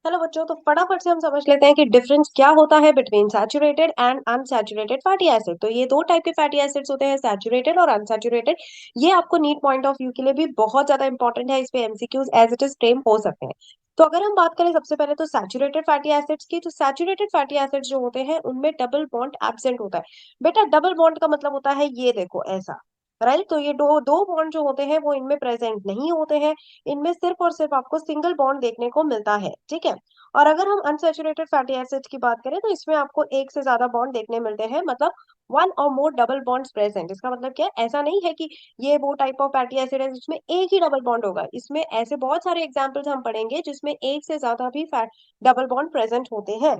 चलो बच्चों, तो फटाफट से हम समझ लेते हैं कि डिफरेंस क्या होता है between saturated and unsaturated fatty acid. तो ये दो टाइप के फैटी एसिड्स होते हैं, सैचुरेटेड और अनसैचुरेटेड। ये आपको नीट पॉइंट ऑफ व्यू के लिए भी बहुत ज्यादा इंपॉर्टेंट है, इस पे MCQs as it is frame हो सकते हैं। तो अगर हम बात करें सबसे पहले तो सैचुरेटेड फैटी एसिड्स की, तो सैचुरेटेड फैटी एसिड्स जो होते हैं उनमें डबल बॉन्ड एब्सेंट होता है। बेटा, डबल बॉन्ड का मतलब होता है ये देखो ऐसा, राइट। तो ये दो दो बॉन्ड जो होते हैं वो इनमें प्रेजेंट नहीं होते हैं। इनमें सिर्फ और सिर्फ आपको सिंगल बॉन्ड देखने को मिलता है, ठीक है। और अगर हम अनसैचुरेटेड फैटी एसिड्स की बात करें तो इसमें आपको एक से ज्यादा बॉन्ड देखने मिलते हैं, मतलब वन और मोर डबल बॉन्ड्स प्रेजेंट। इसका मतलब क्या है, ऐसा नहीं है कि ये वो टाइप ऑफ फैटी एसिड है जिसमें एक ही डबल बॉन्ड होगा। इसमें ऐसे बहुत सारे एग्जांपल्स हम पढ़ेंगे जिसमें एक से ज्यादा भी डबल बॉन्ड प्रेजेंट होते हैं।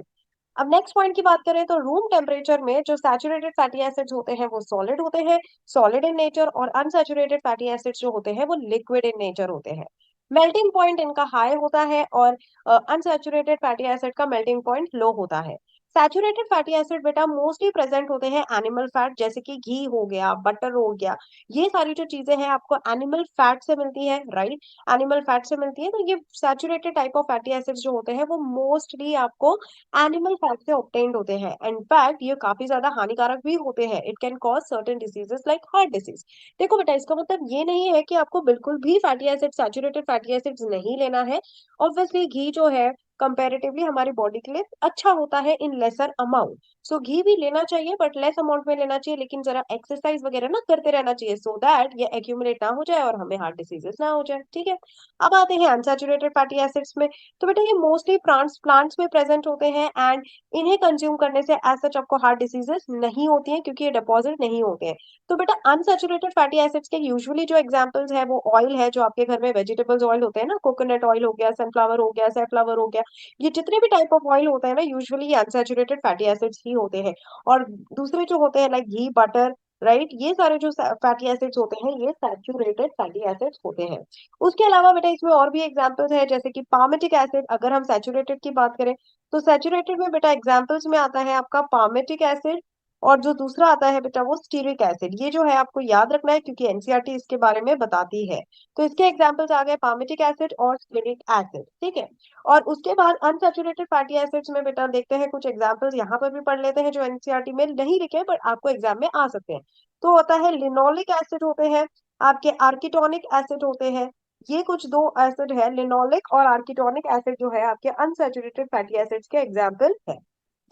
अब नेक्स्ट पॉइंट की बात करें तो रूम टेम्परेचर में जो सैचुरेटेड फैटी एसिड्स होते हैं वो सॉलिड होते हैं, सॉलिड इन नेचर, और अनसैचुरेटेड फैटी एसिड्स जो होते हैं वो लिक्विड इन नेचर होते हैं। मेल्टिंग पॉइंट इनका हाई होता है और अनसैचुरेटेड फैटी एसिड का मेल्टिंग पॉइंट लो होता है। सैचुरेटेड फैटी एसिड बेटा मोस्टली प्रेजेंट होते हैं एनिमल फैट, जैसे कि घी हो गया, बटर हो गया। ये सारी जो चीजें हैं आपको एनिमल फैट से मिलती है, राइट। एनिमल फैट से मिलती है, तो ये saturated type of fatty acids जो होते हैं वो मोस्टली आपको एनिमल फैट से ऑब्टेन्ड होते हैं। इनफैक्ट ये काफी ज्यादा हानिकारक भी होते हैं। It can cause certain diseases like heart disease. देखो बेटा, इसका मतलब ये नहीं है कि आपको बिल्कुल भी fatty acid, saturated fatty acids नहीं लेना है। ऑब्वियसली घी जो है कंपैरेटिवली हमारी बॉडी के लिए अच्छा होता है इन लेसर अमाउंट। सो घी भी लेना चाहिए बट लेस अमाउंट में लेना चाहिए, लेकिन जरा एक्सरसाइज वगैरह ना करते रहना चाहिए सो दैट ये एक्यूमुलेट ना हो जाए और हमें हार्ट डिसीजेस ना हो जाए, ठीक है। अब आते हैं अनसैचुरेटेड फैटी एसिड्स में। तो बेटा ये मोस्टली प्लांट्स में प्रेजेंट होते हैं एंड इन्हें कंज्यूम करने से एज सच आपको हार्ट डिसीजेस नहीं होती हैं क्योंकि ये डिपॉजिट नहीं होते हैं। तो बेटा अनसैचुरेटेड फैटी एसिड्स के यूजुअली जो एग्जांपल्स है वो ऑयल है, जो आपके घर में वेजिटेबल्स ऑयल होते हैं ना, कोकोनट ऑयल हो गया, सनफ्लावर हो गया, सैफ्लावर हो गया। ये जितने भी टाइप ऑफ ऑयल होते हैं ना, यूजुअली ये अनसैचुरेटेड फैटी एसिड्स ही होते हैं। और दूसरे जो होते हैं लाइक घी, बटर, राइट, ये सारे जो फैटी एसिड्स होते हैं ये सैचुरेटेड फैटी एसिड्स होते हैं। उसके अलावा बेटा इसमें और भी एग्जांपल्स है, जैसे कि पामेटिक एसिड। अगर हम सैचुरेटेड की बात करें तो सैचुरेटेड में बेटा एग्जांपल्स में आता है आपका पामेटिक एसिड, और जो दूसरा आता है बेटा वो स्टीरिक एसिड। ये जो है आपको याद रखना है क्योंकि एनसीईआरटी इसके बारे में बताती है। तो इसके एग्जांपल्स आ गए पामेटिक एसिड और स्टीरिक एसिड, ठीक है। और उसके बाद अनसैचुरेटेड फैटी एसिड्स में बेटा देखते हैं कुछ एग्जांपल्स, यहाँ पर भी पढ़ लेते हैं जो एनसीईआरटी में नहीं लिखे बट आपको एग्जाम में आ सकते हैं। तो होता है लिनोलिक एसिड होते हैं, आपके आर्किटोनिक एसिड होते हैं। ये कुछ दो एसिड है, लिनोलिक और आर्किटोनिक एसिड, जो है आपके अनसैचुरेटेड फैटी एसिड्स के एग्जाम्पल है।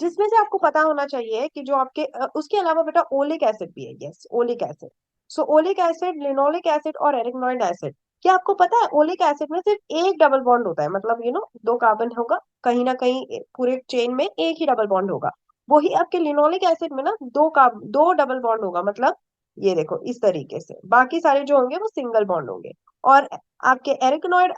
जिसमें से आपको पता होना चाहिए कि जो आपके उसके अलावा बेटा ओलिक एसिड भी है, यस ओलिक एसिड। सो ओलिक एसिड, लिनोलिक एसिड और एरिकनोइड एसिड। क्या आपको पता है ओलिक एसिड में सिर्फ एक डबल बॉन्ड होता है, मतलब दो कार्बन होगा कहीं ना कहीं, पूरे चेन में एक ही डबल बॉन्ड होगा। वही आपके लिनोलिक एसिड में ना दो डबल बॉन्ड होगा, मतलब ये देखो इस तरीके से, बाकी सारे जो होंगे वो सिंगल बॉन्ड होंगे। और आपके एरिकनॉइड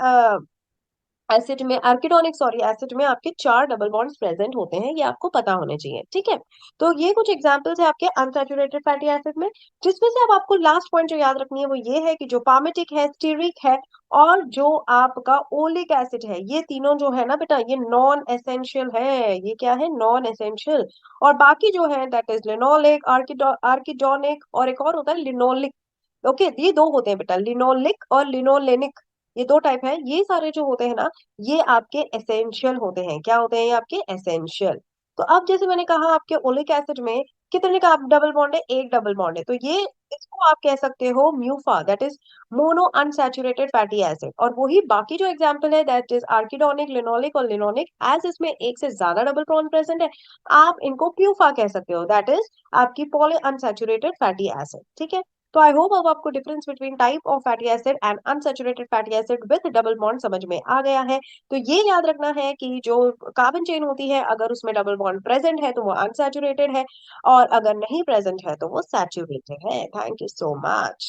एसिड में, आर्किडोनिक सॉरी एसिड में आपके चार डबल बॉन्ड्स प्रेजेंट होते हैं, ये आपको पता होने चाहिए, ठीक है। तो ये कुछ एग्जांपल्स है आपके अनसैचुरेटेड फैटी एसिड में। जिसमें से अब आपको लास्ट पॉइंट जो याद रखनी है वो ये है कि जो पामेटिक है, स्टीरिक है, और जो आपका ओलिक एसिड है, ये तीनों जो है ना बेटा ये नॉन एसेंशियल है। ये क्या है, नॉन एसेंशियल। और बाकी जो है दैट इज लिनोलिक, आर्किडोनिक, और एक और होता है लिनोलिक। ओके, ये दो होते हैं बेटा, लिनोलिक और लिनोलेनिक। ये दो टाइप है। ये सारे जो होते हैं ना ये आपके एसेंशियल होते हैं। क्या होते हैं ये आपके एसेंशियल। तो अब जैसे मैंने कहा आपके ओलिक एसिड में कितने का डबल बॉन्ड है, एक डबल बॉन्ड है। तो ये इसको आप कह सकते हो MUFA, that is mono unsaturated fatty acid. और वही बाकी जो एग्जांपल है दैट इज आर्किडोनिक, लिनोलिक और लिनोनिक, एज इसमें एक से ज्यादा डबल बॉन्ड प्रेजेंट है, आप इनको प्यूफा कह सकते हो, दैट इज आपकी पॉली अनसैचुरेटेड फैटी एसिड, ठीक है। तो आई होप अब आपको difference between type of fatty acid and unsaturated fatty acid with double bond समझ में आ गया है। तो ये याद रखना है कि जो कार्बन चेन होती है अगर उसमें डबल बॉन्ड प्रेजेंट है तो वो अनसैचुरेटेड है, और अगर नहीं प्रेजेंट है तो वो सैचुरेटेड है। Thank you so much.